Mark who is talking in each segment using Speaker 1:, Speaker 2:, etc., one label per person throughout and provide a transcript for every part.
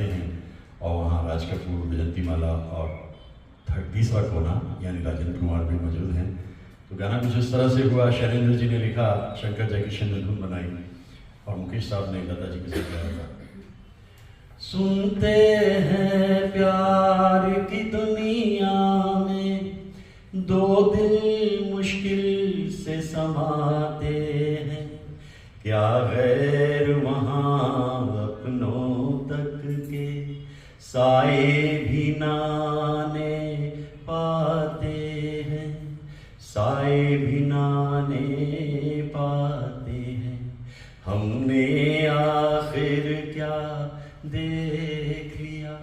Speaker 1: जाते हैं और वहाँ राज कपूर, विजंतीमाला और 30वां कोना यानी राजेंद्र कुमार भी मौजूद हैं। तो गाना कुछ इस तरह से हुआ, शैलेंद्र जी ने लिखा, शंकर जयकिशन ने धुन बनाई और मुकेश साहब ने लता जी के साथ गाया था। सुनते हैं प्यार की दुनिया में दो दिल मुश्किल से समाते हैं, क्या गैर वहाँ अपनों तक के साए भी नाने पाते हैं, साए भी नाने पाते हैं। हमने आखिर क्या देख लिया,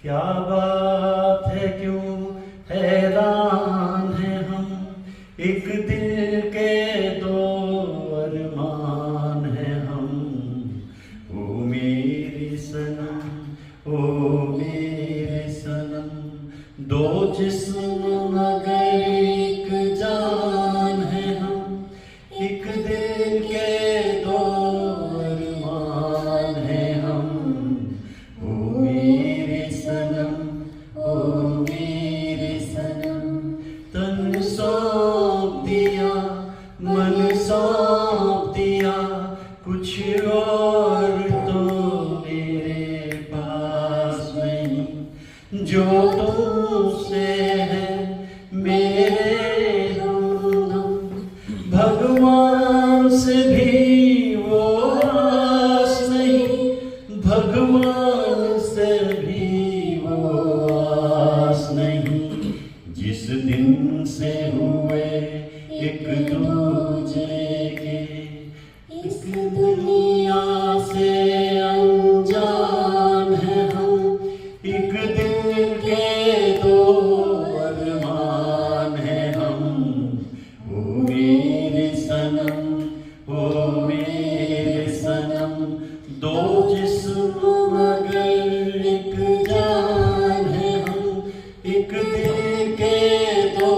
Speaker 1: क्या बात है, क्यों हैरान है हम, एक दिल के दो अरमान है हम। ओ मेरी सनम, ओ मेरे सनम, दो जिस्म मगर एक जान है हम, एक दिल के दो अरमान है हम। ओ मेरे सनम, ओ मेरे सनम, तन सौंप दिया, मन सौंप दिया, कुछ और तो मेरे पास नहीं, जो तुमसे है मेरे हमदम। भगवान से भी वो आस नहीं, भगवान से भी वो आस नहीं, जिस दिन से हुए एक दूजे के, इस दुनिया से अनजान है हम, एक दिल के दो अरमान है हम। ओ मेरे सनम, ओ मेरे सनम, दो जिस्म मगर एक जान है हम, एक दिल के दो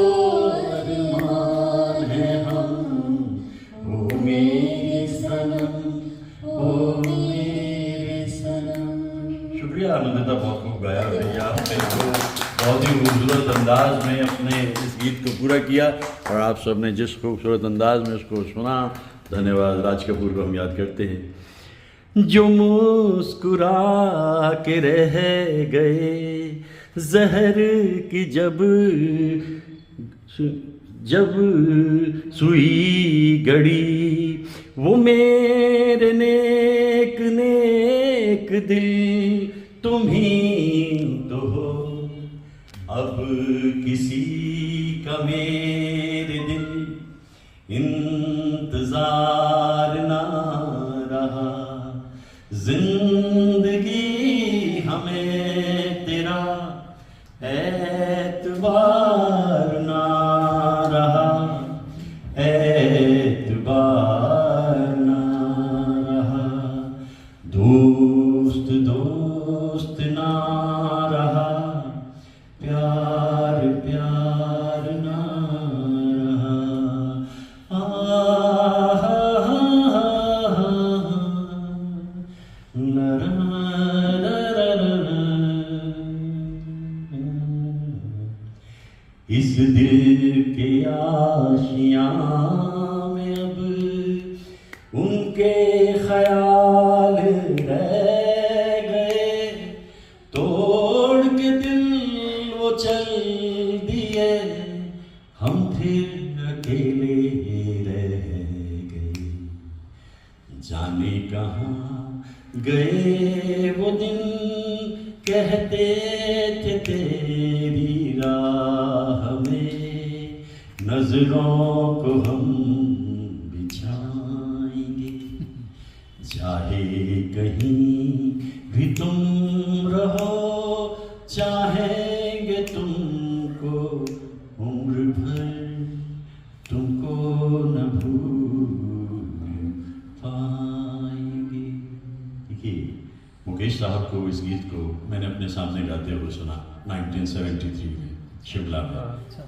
Speaker 1: अरमान है हम। ओ मेरे सनम, ओ मेरे सनम। शुक्रिया आनंदिता, बहुत खूब गाया भैया आपने, तो बहुत ही खूबसूरत अंदाज में अपने इस गीत को पूरा किया और आप सब ने जिस खूबसूरत अंदाज में उसको सुना, धन्यवाद। राज कपूर को हम याद करते हैं। जो मुस्कुरा के रह गए जहर की जब सुई गड़ी, वो मेरे नेक नेक दिल तुम ही तो हो, अब किसी का मेरे दिल इंतजार ना रहा, जिंदगी हमें तेरा एतबार ना रहा, एतबार ना रहा, दोस्त दोस्त ना रहा, प्यार प्यार ना रहा। इस दिल के आशियाँ में अब उनके ख्याल रह गए, तोड़ के दिल वो चल दिए, हम फिर अकेले रह गए। जाने कहाँ गए वो दिन, कहते थे तेरी राह में नजरों को हम बिछाएंगे, चाहे कहीं भी तुम रहो, चाहेंगे तुमको उम्र भर, तुमको न भूल पाएंगे। देखिए, मुकेश साहब को इस गीत को मैंने अपने सामने गाते हुए सुना 1973 में शिमला में।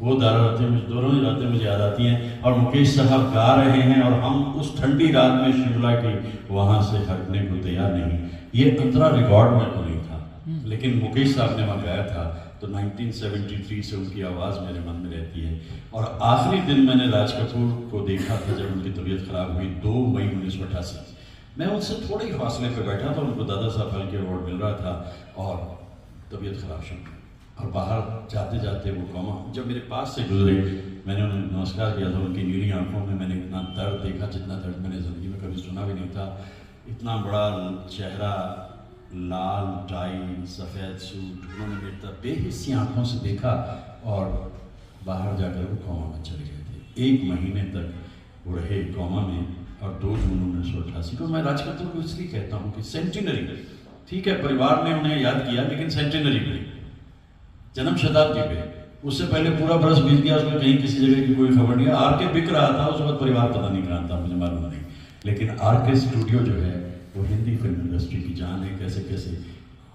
Speaker 1: वो दोनों ही रातें मुझे याद आती हैं और मुकेश साहब गा रहे हैं और हम उस ठंडी रात में शिमला की वहाँ से हटने को तैयार नहीं। ये अंतरा रिकॉर्ड में तो नहीं था, लेकिन मुकेश साहब ने वहाँ गाया था तो 1973 से उनकी आवाज़ मेरे मन में रहती है। और आखिरी दिन मैंने राज कपूर को देखा था जब उनकी तबीयत खराब हुई 2 मई 1988। मैं उनसे थोड़े ही फासले पर बैठा था, उनको दादा साहब फाल्के अवार्ड मिल रहा था और तबीयत खराब शुरू। और बाहर जाते जाते वो कौमा जब मेरे पास से गुजरे, मैंने उन्हें नमस्कार किया था। उनकी नीली आंखों में मैंने इतना दर्द देखा जितना दर्द मैंने ज़िंदगी में कभी सुना भी नहीं था। इतना बड़ा चेहरा, लाल टाई, सफ़ेद सूट, उन्होंने मेरी तरफ बेहिस्सी आंखों से देखा और बाहर जाकर वो कौमा में चले गए थे। 1 महीने तक वो रहे कौमा में और 2 जून 1988 को मैं राज कपूर को इसलिए कहता हूँ कि सेंटिनरी, ठीक है परिवार ने उन्हें याद किया लेकिन सेंटिनरी पे, जन्म शताब्दी पे, उससे पहले पूरा बरस बीत गया, उसमें कहीं किसी जगह की कोई खबर नहीं है। आर के बिक रहा था उस वक्त, परिवार पता नहीं कहाँ था, मुझे मालूम नहीं। लेकिन आर के स्टूडियो जो है वो हिंदी फिल्म इंडस्ट्री की जान है। कैसे कैसे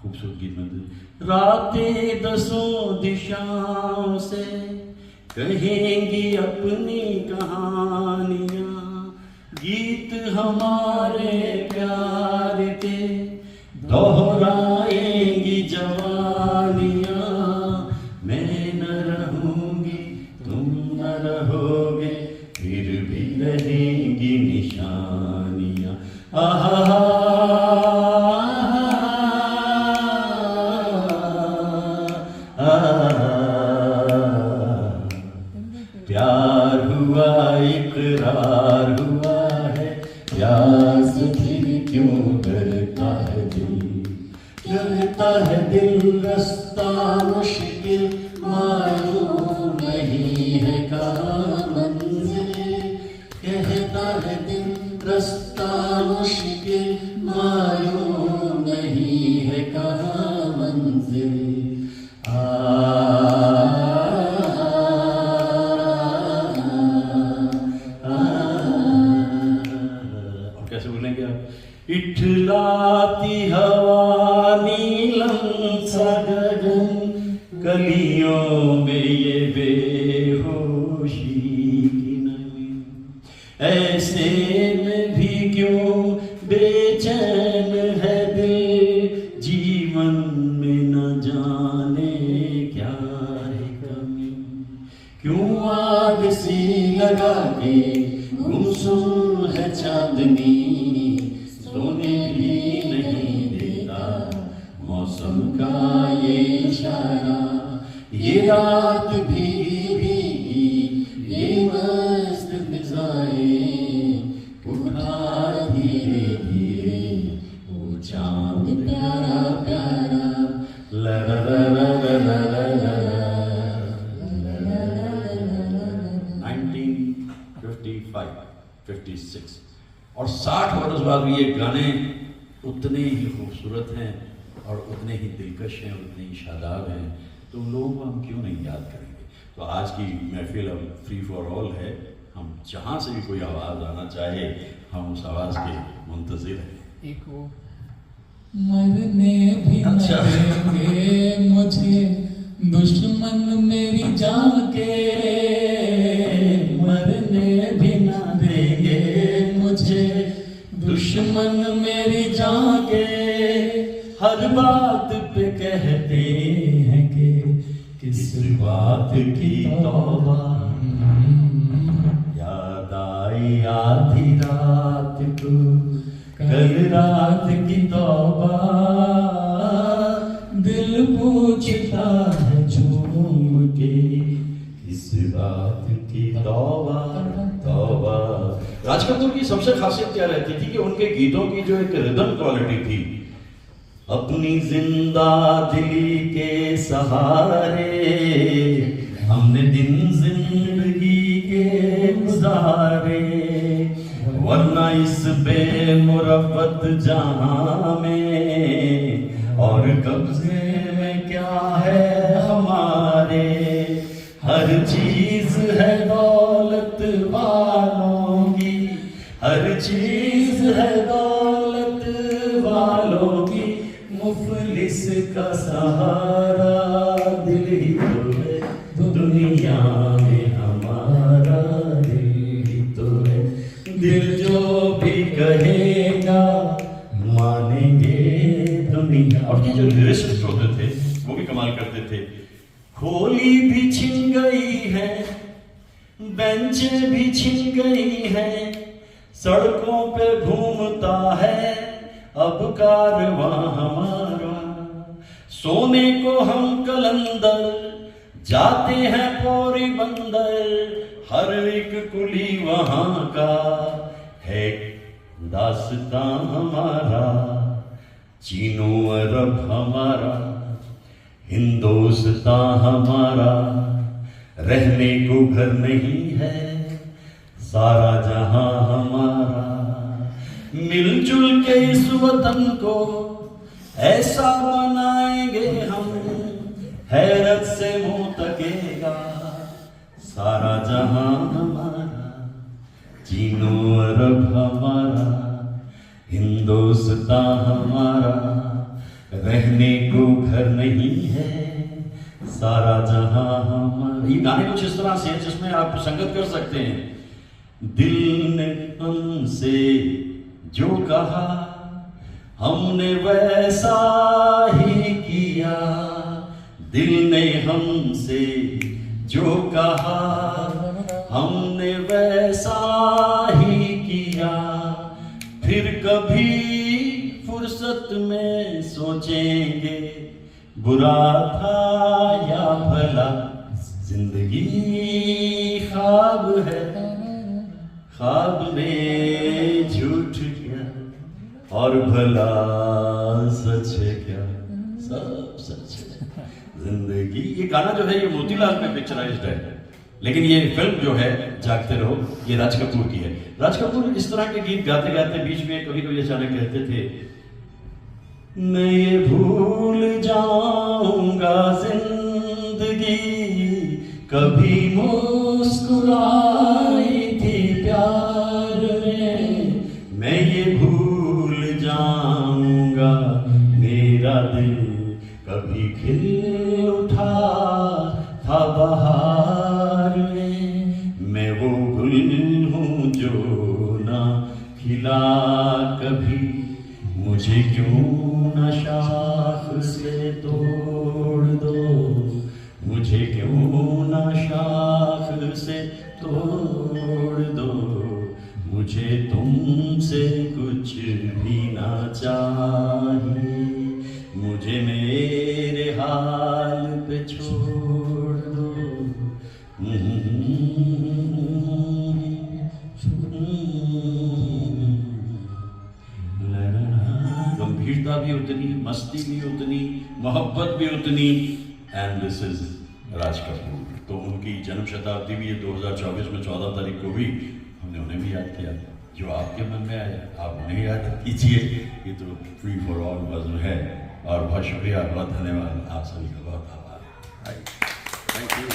Speaker 1: खूबसूरत गीत में रातें 10 दिशाओं से कहेंगी अपनी कहानियाँ, गीत हमारे प्यार के दोहराएंगी जवानियाँ। मैं न रहूंगी तुम न रहोगे फिर भी रहेंगी निशानियाँ। प्यार हुआ इकरार हुआ है, प्यास फिर क्यों डरता है दिल, डरता है दिल, रास्ता मुश्किल मालूम नहीं है कहाँ मंजिल, कहता है दिल रास्ता मुश्किल मालूम नहीं है कहाँ मंजिल। और कैसे बोलेंगे आप? इठलाती हवा नीलम सा गगन, कलियों में ये बेहोशी की नमी, ऐसे में भी क्यों बेचैन है दिल, जीवन में न जाने क्या है कमी, क्यों आग सी लगा के गुमसुम है चांदनी, सोने भी नहीं देता मौसम का ये इशारा, ये रात भी ये मस्त फिजाएं उठा धीरे धीरे वो चांद प्यारा प्यारा, ला ला ला ला ला ला ला ला। 1955, 56 और 60 वर्ष बाद भी ये गाने उतने ही खूबसूरत हैं और उतने ही दिलकश हैं, उतने ही शादाब हैं, तो उन लोगों को हम क्यों नहीं याद करेंगे। तो आज की महफिल अब फ्री फॉर ऑल है, हम जहाँ से भी कोई आवाज़ आना चाहे हम उस आवाज़ के मुंतज़िर हैं।
Speaker 2: एक वो मरने भी न देंगे मुझे दुश्मन मेरी जान के, मरने भी न देंगे मुझे दुश्मन मेरी जान के, हर बात पे कहते हैं कि किस बात की तौबा, याद आई आधी रात को कल रात की तौबा, दिल पूछता है झूम के किस बात की तौबा तौबा। राज कपूर की सबसे खासियत क्या रहती थी कि उनके गीतों की जो एक रिदम क्वालिटी थी, अपनी जिंदा दिली के सहारे हमने दिन जिंदगी के गुजारे, वरना इस बेमुरवत जहां में और कब्जे में क्या है हमारे, हर चीज है दौलत वालों की, हर चीज है दौलत वालों की, मुफलिस का सहारा दिल ही तो है, दुनिया में हमारा दिल ही तो है, दिल जो भी कहेगा मानेंगे दुनिया दुनिया।
Speaker 1: और ये जो लिरिसिस्ट होते थे वो भी कमाल करते थे।
Speaker 2: होली भी छिन गई है, बेंचें भी छिन गई है, सड़कों पे घूमता है अब कारवां हमारा। सोने को हम कलंदर जाते हैं पौरी बंदर, हर एक कुली वहां का है दास्तां हमारा। चीनो अरब हमारा, हिंदुस्तां हमारा, रहने को घर नहीं है सारा जहां हमारा। मिलजुल के इस वतन को ऐसा बनाएंगे हम, हैरत से मुंह तकेगा सारा जहां हमारा। चीनो अरब हमारा, हिंदुस्तां हमारा, रहने को घर नहीं है सारा जहां हमारा। ये गाने कुछ इस तरह से हैं जिसमें आप संगत कर सकते हैं। दिल ने हमसे जो कहा हमने वैसा ही किया, दिल ने हमसे जो कहा हमने वैसा ही किया। फिर कभी फुर्सत में सोचेंगे बुरा था या भला, जिंदगी ख्वाब है, ख्वाब में झूठ क्या और भला सच है क्या, सब सच है जिंदगी। ये गाना जो है ये मोतीलाल में पिक्चराइज्ड है, लेकिन ये फिल्म जो है जागते रहो ये राज कपूर की है। राज कपूर इस तरह के गीत गाते गाते बीच में कभी कभी अचानक कहते थे, मैं ये भूल जाऊंगा जिंदगी कभी मुस्कुराई थी प्यार में, मैं ये भूल जाऊंगा मेरा दिल कभी खिल उठा था बहार में। मैं वो गुल हूँ जो ना खिला कभी, मुझे क्यों न शाख से तोड़ दो, मुझे क्यों न शाख से तोड़ दो। मुझे तुमसे कुछ भी ना चाहिए, मुझे मेरे हाल पे छोड़ दो। गंभीरता भी उतनी, मस्ती भी उतनी, मोहब्बत भी उतनी। And this is Raj Kapoor. तो उनकी जन्म शताब्दी भी 2024 में 14 तारीख को भी हमने उन्हें भी याद किया। जो आपके मन में आए आप उन्हें याद कीजिए। ये तो फ्री फॉर ऑल बज़म है। और बहुत शुक्रिया, बहुत धन्यवाद आप सभी का, बहुत आभार। Thank you.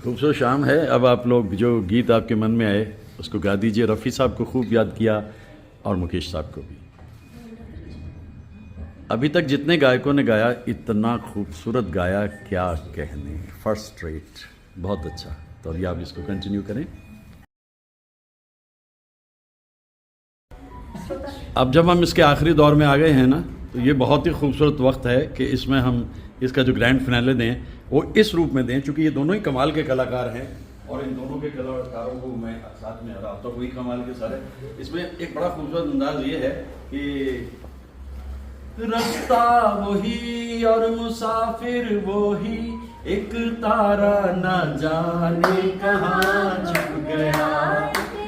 Speaker 1: खूबसूरत शाम है। अब आप लोग जो गीत आपके मन में आए उसको गा दीजिए। रफ़ी साहब को खूब याद किया और मुकेश साहब को भी। अभी तक जितने गायकों ने गाया इतना खूबसूरत गाया, क्या कहने, फर्स्ट रेट, बहुत अच्छा। तो अभी आप इसको कंटिन्यू करें। अब जब हम इसके आखिरी दौर में आ गए हैं ना, तो ये बहुत ही खूबसूरत वक्त है कि इसमें हम इसका जो ग्रैंड फिनाले दें वो इस रूप में दें, क्योंकि ये दोनों ही कमाल के कलाकार हैं और इन दोनों के कलाकारों को मैं साथ में हरा तो वही कमाल के सारे। इसमें एक बड़ा खूबसूरत अंदाज ये है कि रास्ता वही और मुसाफिर वही, एक तारा न जाने कहाँ छुप गया,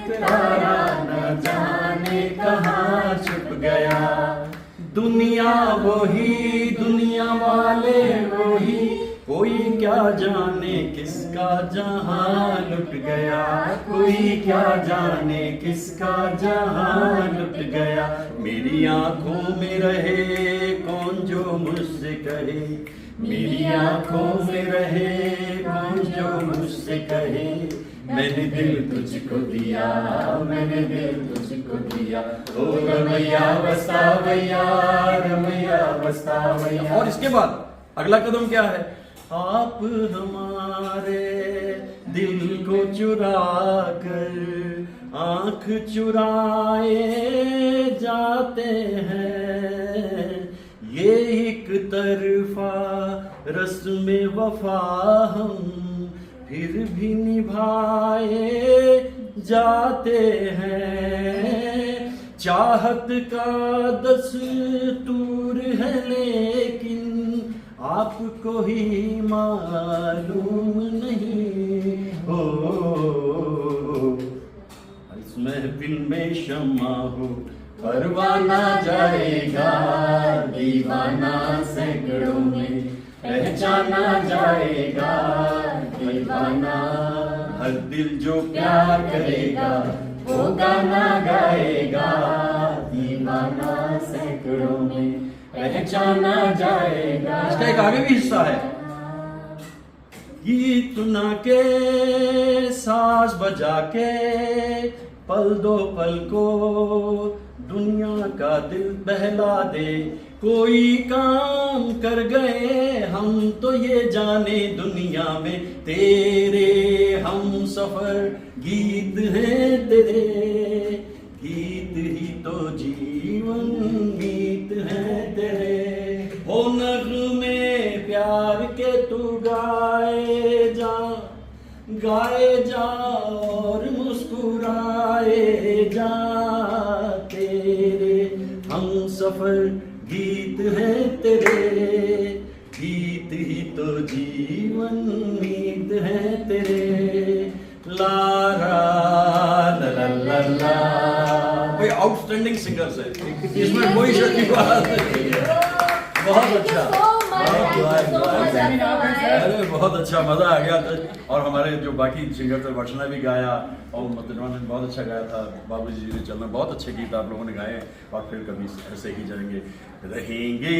Speaker 1: तारा न जाने कहाँ छुप गया। दुनिया वही, दुनिया वाले वही, कोई क्या जाने किसका जहां लुट गया, कोई क्या जाने किसका जहां लुट गया। मेरी आंखों में रहे कौन जो मुझसे कहे, मेरी आंखों में रहे कौन जो मुझसे कहे। मैंने दिल तुझको दिया, मैंने दिल तुझको दिया, ओ रमैया बसा भैया, रमैया बसा भैया। और इसके बाद अगला कदम क्या है? आप हमारे दिल को चुरा कर
Speaker 2: आंख चुराए जाते हैं, ये एक तरफा रस्म वफा हम फिर भी निभाए जाते हैं। चाहत का दस्तूर है लेकिन आपको ही मालूम नहीं हो, इस महफिल में शम्मा हो परवाना जाएगा, दीवाना सैकड़ों में पहचाना जाएगा, दीवाना हर दिल जो प्यार करेगा वो गाना गाएगा, दीवाना सैकड़ों में पहचाना जाएगा। इसका एक आगे भी हिस्सा है, गीत सुना के साज बजा के पल दो पल को दुनिया का दिल बहला दे, कोई काम कर गए हम तो ये जाने दुनिया में तेरे हम सफर गीत हैं तेरे, गीत ही तो जीवन गीत हैं तेरे। हो नगमे प्यार के तू गाए जा और मुस्कुराए जा, तेरे हम सफर गीत है तेरे, गीत ही तो जीवन गीत है तेरे। लारा ला ला ला ला, कोई आउटस्टैंडिंग सिंगर्स है, इसमें कोई शक की बात नहीं है। बहुत अच्छा, अरे बहुत अच्छा, मजा आ गया था। और हमारे जो बाकी सिंगर थे, वर्षना भी गाया और मतनवान ने बहुत अच्छा गाया था, बाबूजी जी ने चलना, बहुत अच्छे गीत आप लोगों ने गाए। और फिर कभी ऐसे ही जाएंगे, रहेंगे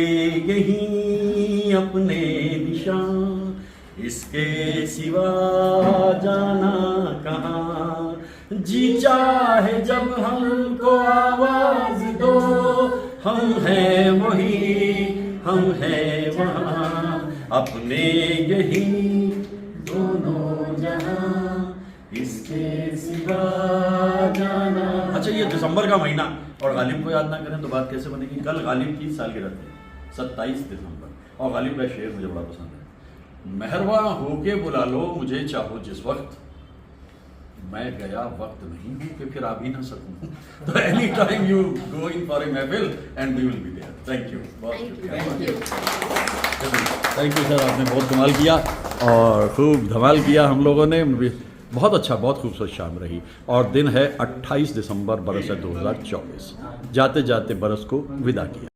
Speaker 2: यहीं अपने निशान, इसके सिवा जाना कहाँ, जी चाहे जब हमको आवाज दो, हम हैं वही हम हैं वहाँ, अपने यही दोनों जहाँ, इसके सिवा जाना। अच्छा, ये दिसंबर का महीना और गालिब को याद ना करें तो बात कैसे बनेगी। कल गालिब की सालगिरह थी 27 दिसंबर, और गालिब का शेर मुझे बड़ा पसंद है, मेहरबा होके बुला लो मुझे चाहो जिस वक्त, मैं गया वक्त नहीं हूँ कि फिर आ भी ना सकूँ। तो any time you go in for a महफिल and we will be there. Thank you, thank you sir, आपने बहुत कमाल किया और खूब धमाल किया हम लोगों ने। बहुत अच्छा, बहुत खूबसूरत शाम रही। और दिन है 28 दिसंबर बरस 2024। जाते जाते बरस को विदा किया।